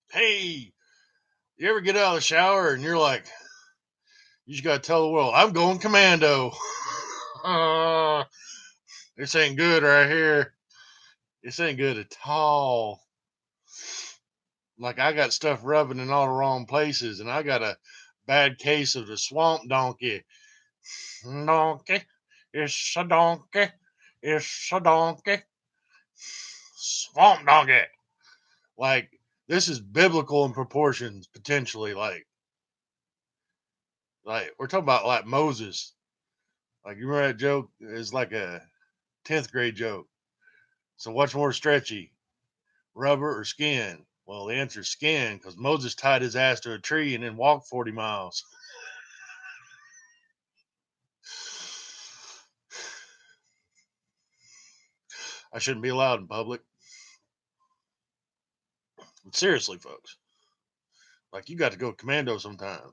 Hey, you ever get out of the shower and you're like, you just gotta tell the world, I'm going commando. uh, this ain't good right here. This ain't good at all. Like I got stuff rubbing in all the wrong places, and I got a bad case of the swamp donkey. Donkey, it's a donkey, it's a donkey, swamp donkey. Like this is biblical in proportions, potentially. Like we're talking about like Moses. Like you remember that joke is like a 10th grade joke. So what's more stretchy, rubber or skin? Well, the answer is skin because Moses tied his ass to a tree and then walked 40 miles. I shouldn't be allowed in public. But seriously, folks, like you got to go commando sometimes.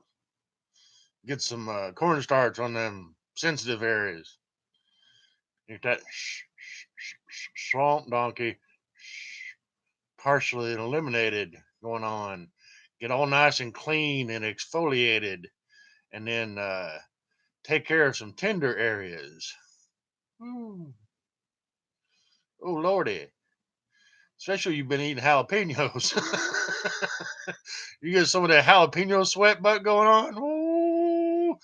Get some cornstarch on them sensitive areas. Get that swamp donkey partially eliminated going on. Get all nice and clean and exfoliated, and then take care of some tender areas. Ooh. Oh lordy! Especially you've been eating jalapenos. You get some of that jalapeno sweat butt going on. Ooh.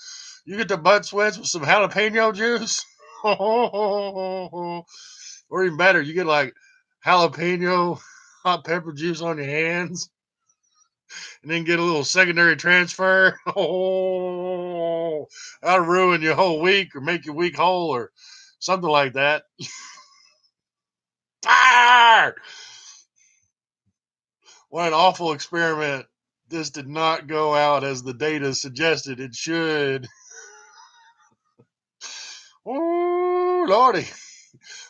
You get the butt sweats with some jalapeno juice. Or even better, you get like jalapeno hot pepper juice on your hands and then get a little secondary transfer. Oh, that'll ruin your whole week or make your week whole or something like that. Fire! What an awful experiment. This did not go out as the data suggested it should. Oh, Lordy.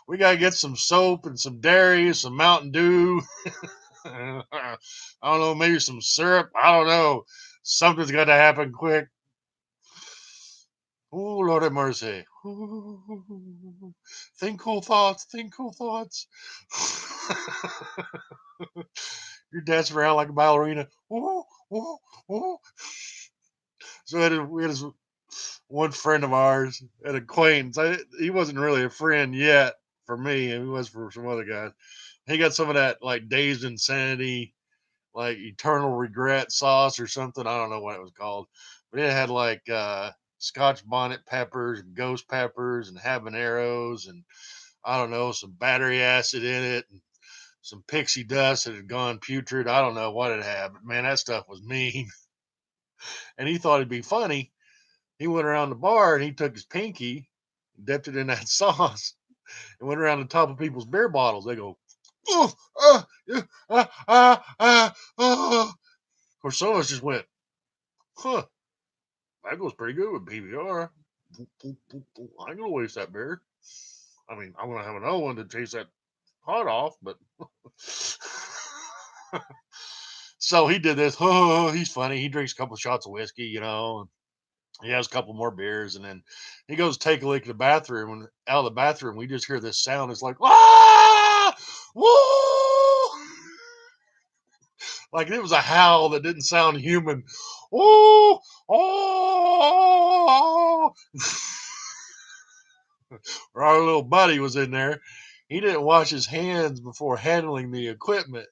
We got to get some soap and some dairy, some Mountain Dew. I don't know, maybe some syrup. I don't know. Something's got to happen quick. Oh, Lord have mercy. Ooh, think cool thoughts. Think cool thoughts. You're dancing around like a ballerina. Ooh, ooh, ooh. So we had this one friend of ours, an acquaintance. He wasn't really a friend yet for me, and he was for some other guys. He got some of that like dazed insanity, like eternal regret sauce or something. I don't know what it was called, but it had like Scotch bonnet peppers, and ghost peppers, and habaneros, and I don't know, some battery acid in it, and some pixie dust that had gone putrid. I don't know what it had, but man, that stuff was mean. And he thought it'd be funny. He went around the bar and he took his pinky, dipped it in that sauce, and went around the top of people's beer bottles. They go, oh, oh. Of course, some of us just went, huh, that goes pretty good with PBR. I ain't gonna waste that beer. I mean, I'm gonna have another one to chase that hot off, but so he did this. Oh, he's funny. He drinks a couple of shots of whiskey, he has a couple more beers, and then he goes to take a leak in the bathroom. And out of the bathroom, we just hear this sound. It's like, ah, woo! Like it was a howl that didn't sound human. Oh, oh! Our little buddy was in there. He didn't wash his hands before handling the equipment.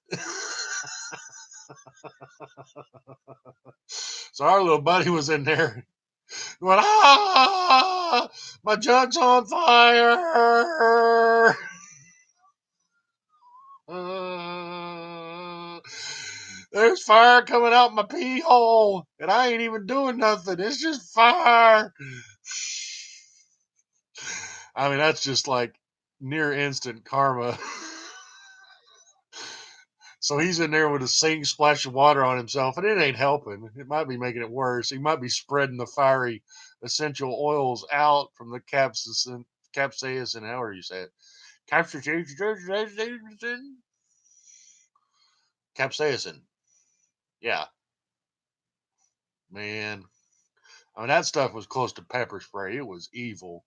So our little buddy was in there going, ah, my jug's on fire. Uh, there's fire coming out my pee hole, and I ain't even doing nothing. It's just fire. I mean, that's just like near instant karma. So he's in there with a sink splash of water on himself, and it ain't helping. It might be making it worse. He might be spreading the fiery essential oils out from the capsaicin, however you say it. Capsaicin? Capsaicin. Yeah, man. I mean, that stuff was close to pepper spray. It was evil.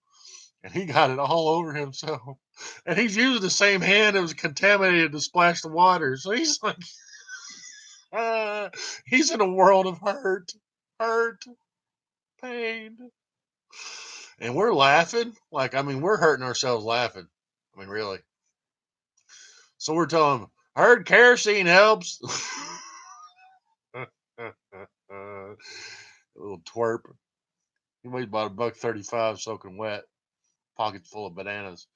And he got it all over himself. And he's using the same hand that was contaminated to splash the water. So he's like, He's in a world of hurt, pain. And we're laughing. Like, I mean, we're hurting ourselves laughing. I mean, really. So we're telling him, heard kerosene helps. Little twerp. He weighs about $1.35 soaking wet. Pockets full of bananas.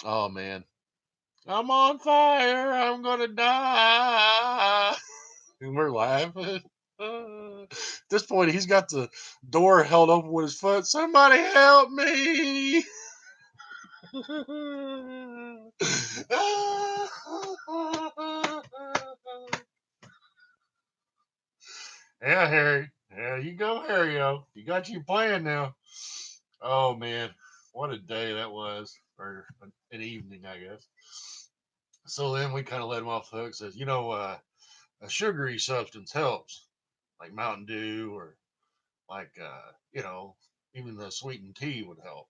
Oh, man. I'm on fire. I'm going to die. And we're laughing. At this point, he's got the door held open with his foot. Somebody help me. Yeah, Harry. Yeah, you go, Harry-o. You got your plan now. Oh, man. What a day that was. Or an evening, I guess. So then we kind of let him off the hook. Says, a sugary substance helps, like Mountain Dew or like, even the sweetened tea would help.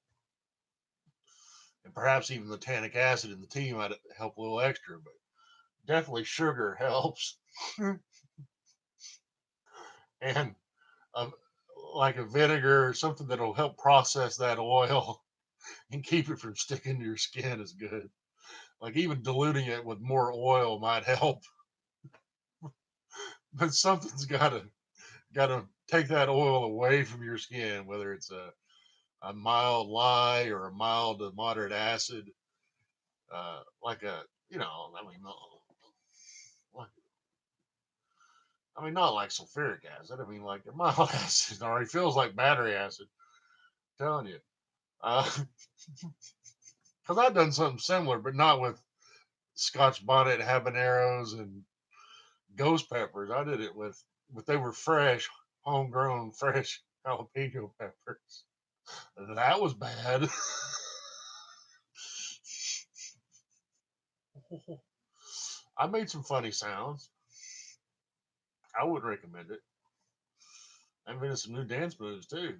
And perhaps even the tannic acid in the tea might help a little extra, but definitely sugar helps. And um, like a vinegar or something that'll help process that oil and keep it from sticking to your skin is good. Like even diluting it with more oil might help, but something's gotta take that oil away from your skin, whether it's a mild lye or a mild to moderate acid, like a like, not like sulfuric acid. I mean, like a mild acid already feels like battery acid. I'm telling you, because I've done something similar, but not with Scotch bonnet habaneros and ghost peppers. I did it but they were fresh, homegrown, fresh jalapeno peppers. That was bad. I made some funny sounds. I would recommend it. I invented some new dance moves too.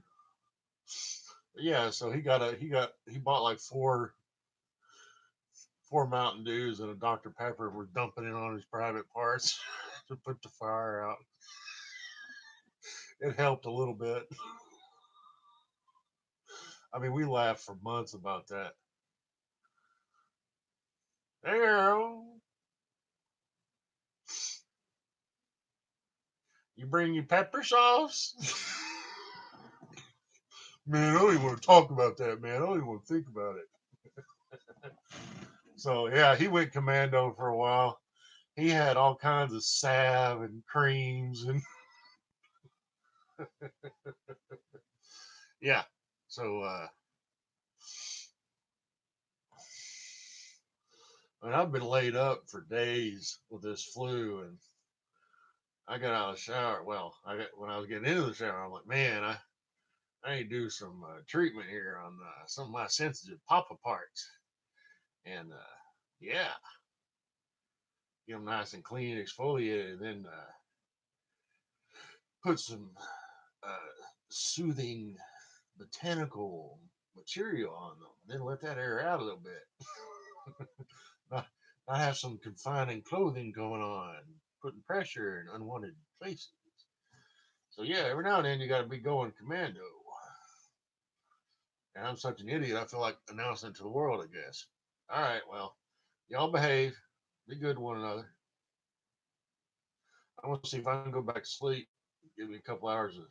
But yeah, so he bought like four Mountain Dews and a Dr. Pepper. We're dumping it on his private parts to put the fire out. It helped a little bit. I mean, we laughed for months about that. There, you bring your pepper sauce. Man, I don't even want to talk about that, man. I don't even want to think about it. So yeah, he went commando for a while. He had all kinds of salve and creams and yeah. So I've been laid up for days with this flu, and I got out of the shower. Well, when I was getting into the shower, I'm like, man, I need to do some treatment here on some of my sensitive papa parts, and yeah, get them nice and clean, exfoliated, and then put some uh, soothing botanical material on them. Then let that air out a little bit. not, not have some confining clothing going on, putting pressure in unwanted places. So yeah, every now and then you got to be going commando. And I'm such an idiot. I feel like announcing it to the world. I guess. All right, well, y'all behave. Be good to one another. I want to see if I can go back to sleep. Give me a couple hours of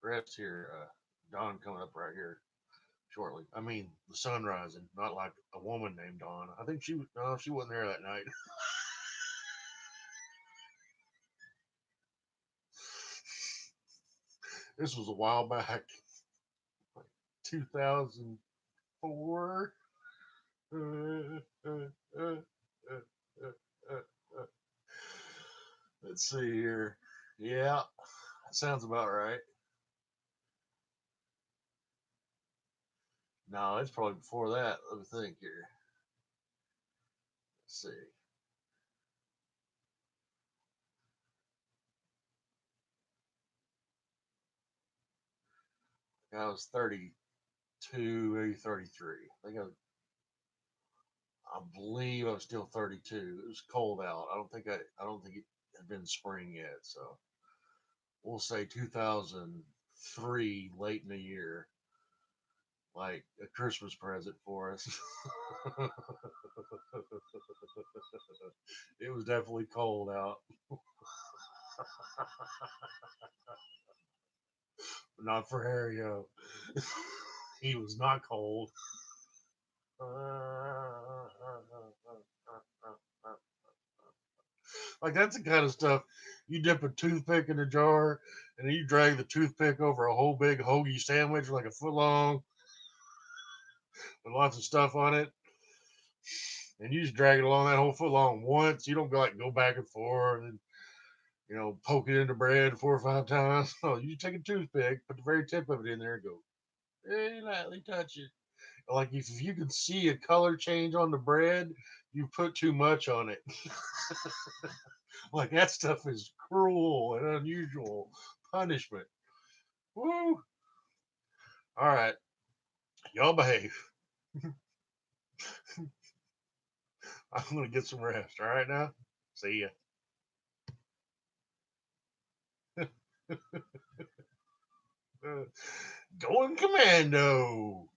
rest here. Dawn coming up right here shortly. I mean, the sun rising, not like a woman named Dawn. I think she wasn't there that night. This was a while back, like 2004. Let's see here. Yeah, that sounds about right. No, it's probably before that. Let me think here. Let's see. I was 32, maybe 33. I think I believe I was still 32. It was cold out. I don't think it had been spring yet. So we'll say 2003, late in the year, like a Christmas present for us. It was definitely cold out. But not for Harry. He was not cold. Like that's the kind of stuff you dip a toothpick in a jar and then you drag the toothpick over a whole big hoagie sandwich like a foot long with lots of stuff on it, and you just drag it along that whole foot long once. You don't go back and forth and poke it into bread 4 or 5 times. No, you take a toothpick, put the very tip of it in there, and go very lightly touch it. Like if you can see a color change on the bread, you put too much on it. Like that stuff is cruel and unusual punishment. Woo! All right, y'all behave. I'm gonna get some rest. All right now. See ya. Going commando.